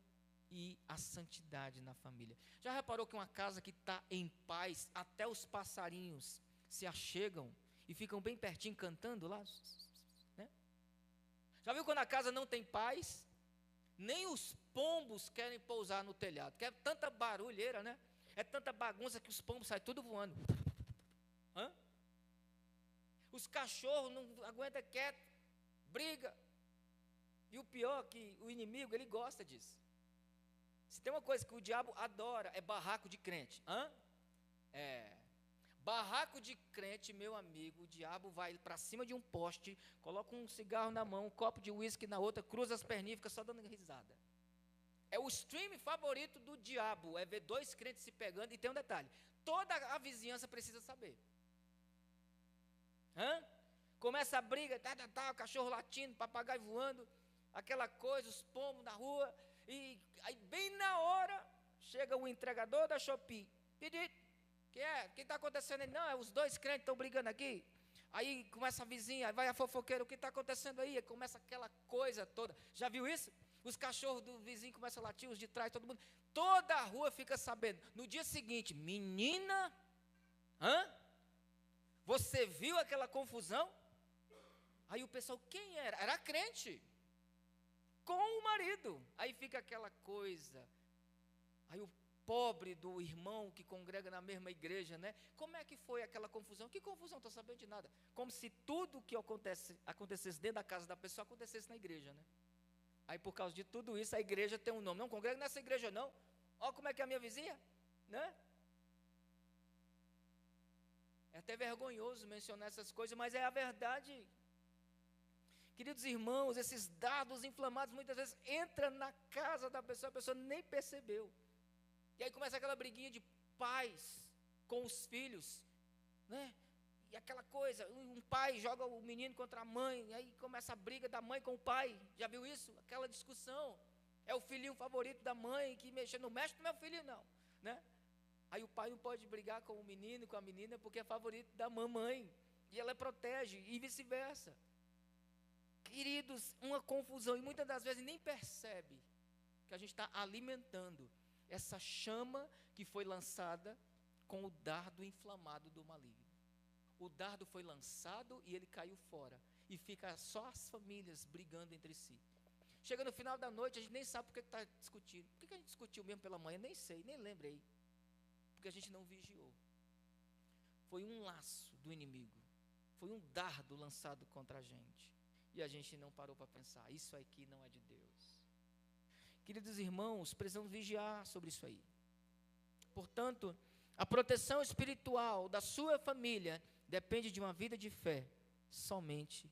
e a santidade na família. Já reparou que uma casa que está em paz, até os passarinhos se achegam e ficam bem pertinho cantando lá? Né? Já viu quando a casa não tem paz? Nem os pombos querem pousar no telhado, que é tanta barulheira, né? É tanta bagunça que os pombos saem tudo voando. Hã? Os cachorros não aguentam quieto, briga. E o pior é que o inimigo, ele gosta disso. Se tem uma coisa que o diabo adora, é barraco de crente. Hã? Barraco de crente, meu amigo, o diabo vai para cima de um poste, coloca um cigarro na mão, um copo de uísque na outra, cruza as perninhas e fica só dando risada. É o stream favorito do diabo, é ver dois crentes se pegando. E tem um detalhe, toda a vizinhança precisa saber. Começa a briga, o cachorro latindo, papagaio voando, aquela coisa, os pombos na rua, e aí bem na hora, chega o entregador da Shopee, pedido. O que está acontecendo aí? Não, é os dois crentes estão brigando aqui. Aí começa a vizinha, vai a fofoqueira, o que está acontecendo aí? Começa aquela coisa toda. Já viu isso? Os cachorros do vizinho começam a latir, os de trás, todo mundo. Toda a rua fica sabendo. No dia seguinte, menina, você viu aquela confusão? Aí o pessoal, quem era? Era crente. Com o marido. Aí fica aquela coisa. Aí o pobre do irmão que congrega na mesma igreja, né? Como é que foi aquela confusão? Que confusão? Não estou sabendo de nada. Como se tudo que acontecesse dentro da casa da pessoa acontecesse na igreja, né? Aí por causa de tudo isso, a igreja tem um nome. Não congrega nessa igreja não. Olha como é que é a minha vizinha, né? É até vergonhoso mencionar essas coisas, mas é a verdade. Queridos irmãos, esses dardos inflamados muitas vezes entram na casa da pessoa, a pessoa nem percebeu. E aí começa aquela briguinha de pais com os filhos, né? E aquela coisa, um pai joga o menino contra a mãe, e aí começa a briga da mãe com o pai. Já viu isso? Aquela discussão. É o filhinho favorito da mãe que não mexe no meu filho não, né? Aí o pai não pode brigar com o menino, com a menina, porque é favorito da mamãe. E ela protege, e vice-versa. Queridos, uma confusão, e muitas das vezes nem percebe que a gente está alimentando essa chama que foi lançada com o dardo inflamado do maligno. O dardo foi lançado e ele caiu fora. E fica só as famílias brigando entre si. Chega no final da noite, a gente nem sabe por que está discutindo. Por que a gente discutiu mesmo pela manhã? Nem sei, nem lembrei. Porque a gente não vigiou. Foi um laço do inimigo. Foi um dardo lançado contra a gente. E a gente não parou para pensar, isso aqui não é de Deus. Queridos irmãos, precisamos vigiar sobre isso aí. Portanto, a proteção espiritual da sua família depende de uma vida de fé somente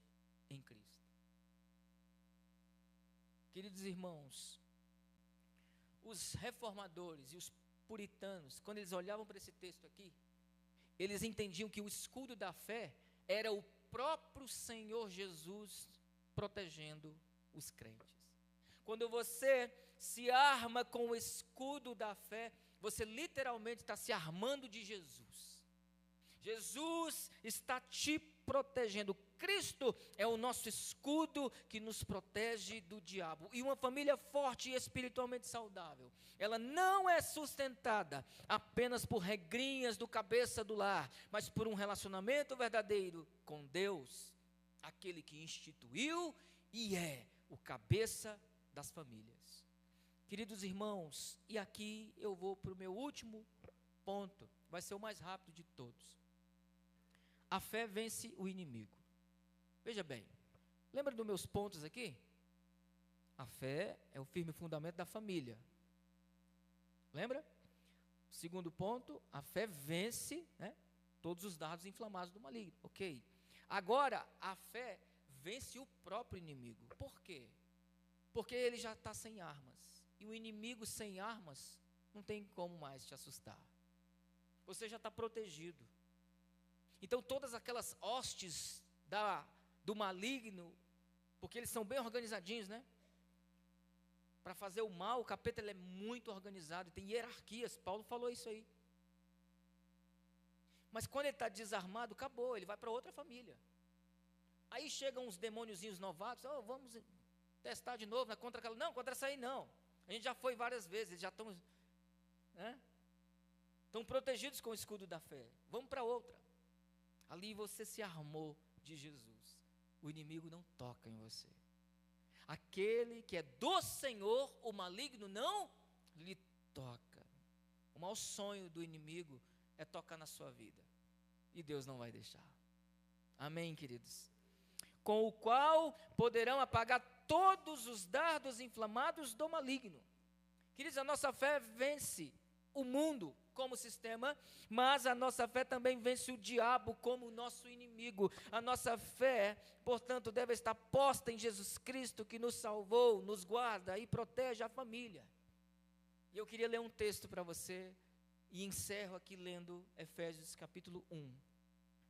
em Cristo. Queridos irmãos, os reformadores e os puritanos, quando eles olhavam para esse texto aqui, eles entendiam que o escudo da fé era o próprio Senhor Jesus protegendo os crentes. Quando você se arma com o escudo da fé, você literalmente está se armando de Jesus. Jesus está te protegendo. Cristo é o nosso escudo que nos protege do diabo. E uma família forte e espiritualmente saudável, ela não é sustentada apenas por regrinhas do cabeça do lar, mas por um relacionamento verdadeiro com Deus, aquele que instituiu e é o cabeça das famílias. Queridos irmãos, e aqui eu vou para o meu último ponto, vai ser o mais rápido de todos. A fé vence o inimigo. Veja bem, lembra dos meus pontos aqui? A fé é o firme fundamento da família. Lembra? Segundo ponto, a fé vence, né, todos os dardos inflamados do maligno. Ok. Agora, a fé vence o próprio inimigo. Por quê? Porque ele já está sem armas. E o inimigo sem armas não tem como mais te assustar. Você já está protegido. Então, todas aquelas hostes do maligno, porque eles são bem organizadinhos, né? Para fazer o mal, o capeta ele é muito organizado, tem hierarquias. Paulo falou isso aí. Mas quando ele está desarmado, acabou, ele vai para outra família. Aí chegam uns demôniozinhos novatos, vamos testar de novo, contra aquela. Não, contra essa aí não. A gente já foi várias vezes, eles já estão, né? Estão protegidos com o escudo da fé. Vamos para outra. Ali você se armou de Jesus. O inimigo não toca em você. Aquele que é do Senhor, o maligno não lhe toca. O maior sonho do inimigo é tocar na sua vida. E Deus não vai deixar. Amém, queridos? Com o qual poderão apagar todos os dardos inflamados do maligno. Queridos, a nossa fé vence o mundo como sistema, mas a nossa fé também vence o diabo como nosso inimigo. A nossa fé, portanto, deve estar posta em Jesus Cristo, que nos salvou, nos guarda e protege a família. E eu queria ler um texto para você, e encerro aqui lendo Efésios capítulo 1.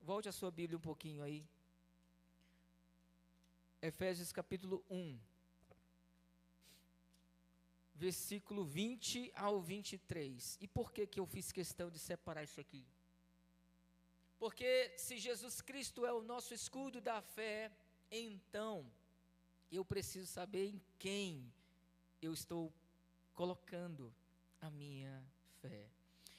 Volte a sua Bíblia um pouquinho aí. Efésios capítulo 1. Versículo 20 ao 23. E por que eu fiz questão de separar isso aqui? Porque se Jesus Cristo é o nosso escudo da fé, então eu preciso saber em quem eu estou colocando a minha fé.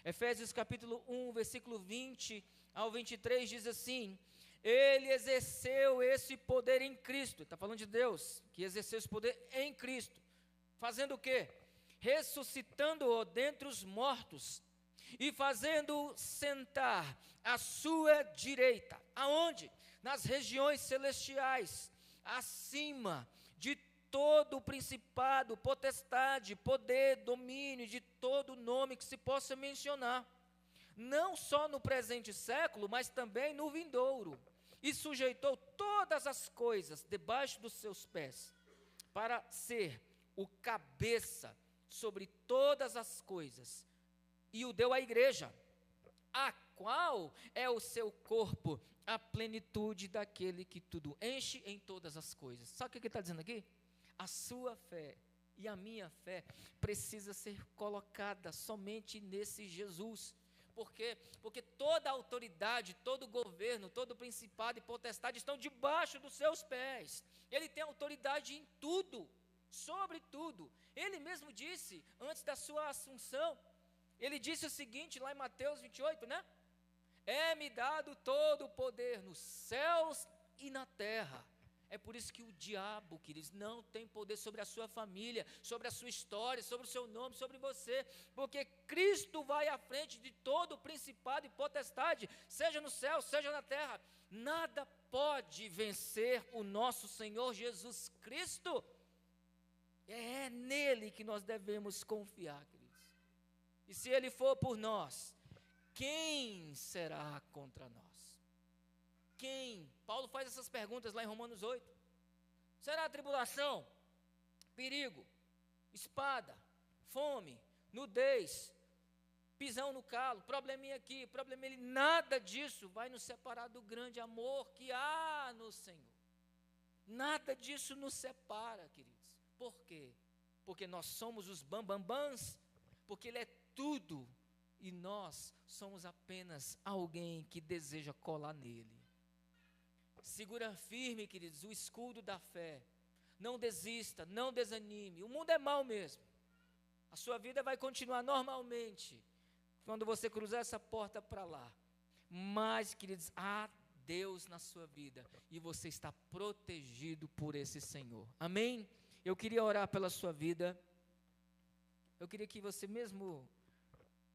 Efésios capítulo 1, versículo 20 ao 23 diz assim: Ele exerceu esse poder em Cristo. Está falando de Deus, que exerceu esse poder em Cristo. Fazendo o quê? Ressuscitando-o dentre os mortos e fazendo-o sentar à sua direita. Aonde? Nas regiões celestiais, acima de todo o principado, potestade, poder, domínio, de todo nome que se possa mencionar. Não só no presente século, mas também no vindouro. E sujeitou todas as coisas debaixo dos seus pés, para ser o cabeça sobre todas as coisas, e o deu à igreja, a qual é o seu corpo, a plenitude daquele que tudo enche em todas as coisas. Sabe o que ele está dizendo aqui? A sua fé e a minha fé precisa ser colocada somente nesse Jesus. Por quê? Porque toda autoridade, todo governo, todo principado e potestade estão debaixo dos seus pés. Ele tem autoridade em tudo, sobre tudo. Ele mesmo disse, antes da sua assunção, ele disse o seguinte, lá em Mateus 28, né? É-me dado todo o poder nos céus e na terra. É por isso que o diabo, queridos, não tem poder sobre a sua família, sobre a sua história, sobre o seu nome, sobre você, porque Cristo vai à frente de todo o principado e potestade, seja no céu, seja na terra. Nada pode vencer o nosso Senhor Jesus Cristo. É nele que nós devemos confiar, queridos. E se ele for por nós, quem será contra nós? Quem? Paulo faz essas perguntas lá em Romanos 8. Será a tribulação, perigo, espada, fome, nudez, pisão no calo, probleminha aqui, probleminha ali? Nada disso vai nos separar do grande amor que há no Senhor. Nada disso nos separa, queridos. Por quê? Porque nós somos os bambambãs, porque Ele é tudo e nós somos apenas alguém que deseja colar nele. Segura firme, queridos, o escudo da fé. Não desista, não desanime. O mundo é mau mesmo. A sua vida vai continuar normalmente quando você cruzar essa porta para lá. Mas, queridos, há Deus na sua vida e você está protegido por esse Senhor. Amém? Eu queria orar pela sua vida. Eu queria que você mesmo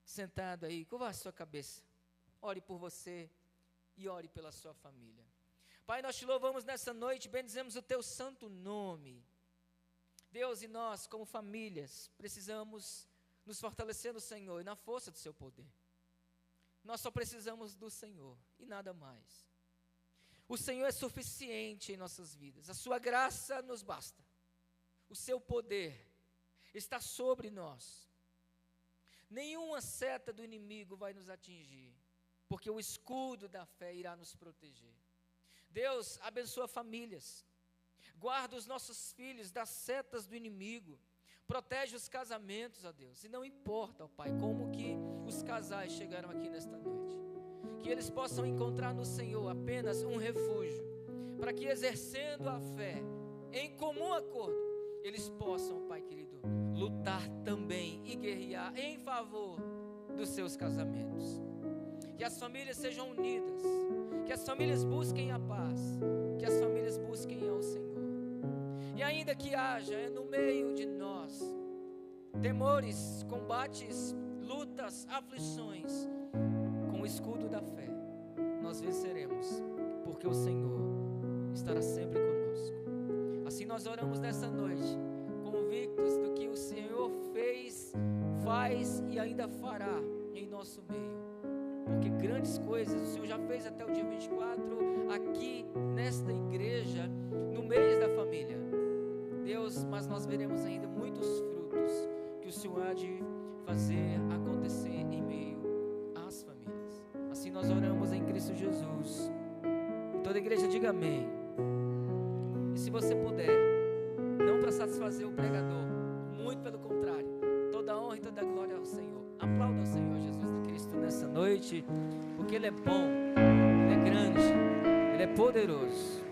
sentado aí, curva a sua cabeça, ore por você e ore pela sua família. Pai, nós te louvamos nessa noite, bendizemos o teu santo nome. Deus, e nós, como famílias, precisamos nos fortalecer no Senhor e na força do seu poder. Nós só precisamos do Senhor e nada mais. O Senhor é suficiente em nossas vidas. A sua graça nos basta. O seu poder está sobre nós. Nenhuma seta do inimigo vai nos atingir, porque o escudo da fé irá nos proteger. Deus abençoa famílias, guarda os nossos filhos das setas do inimigo, protege os casamentos, ó Deus. E não importa, ó Pai, como que os casais chegaram aqui nesta noite, que eles possam encontrar no Senhor apenas um refúgio, para que exercendo a fé, em comum acordo, eles possam, Pai querido, lutar também e guerrear em favor dos seus casamentos. Que as famílias sejam unidas, que as famílias busquem a paz, que as famílias busquem ao Senhor. E ainda que haja no meio de nós temores, combates, lutas, aflições, com o escudo da fé, nós venceremos, porque o Senhor estará sempre conosco. Assim nós oramos nessa noite, convictos do que o Senhor fez, faz e ainda fará em nosso meio. Porque grandes coisas o Senhor já fez até o dia 24, aqui nesta igreja, no mês da família. Deus, mas nós veremos ainda muitos frutos que o Senhor há de fazer acontecer em meio às famílias. Assim nós oramos em Cristo Jesus. E toda a igreja diga amém. E se você puder, não para satisfazer o pregador, muito pelo contrário, toda a honra e toda a glória ao Senhor. Aplauda ao Senhor Jesus Cristo nessa noite, porque Ele é bom, Ele é grande, Ele é poderoso.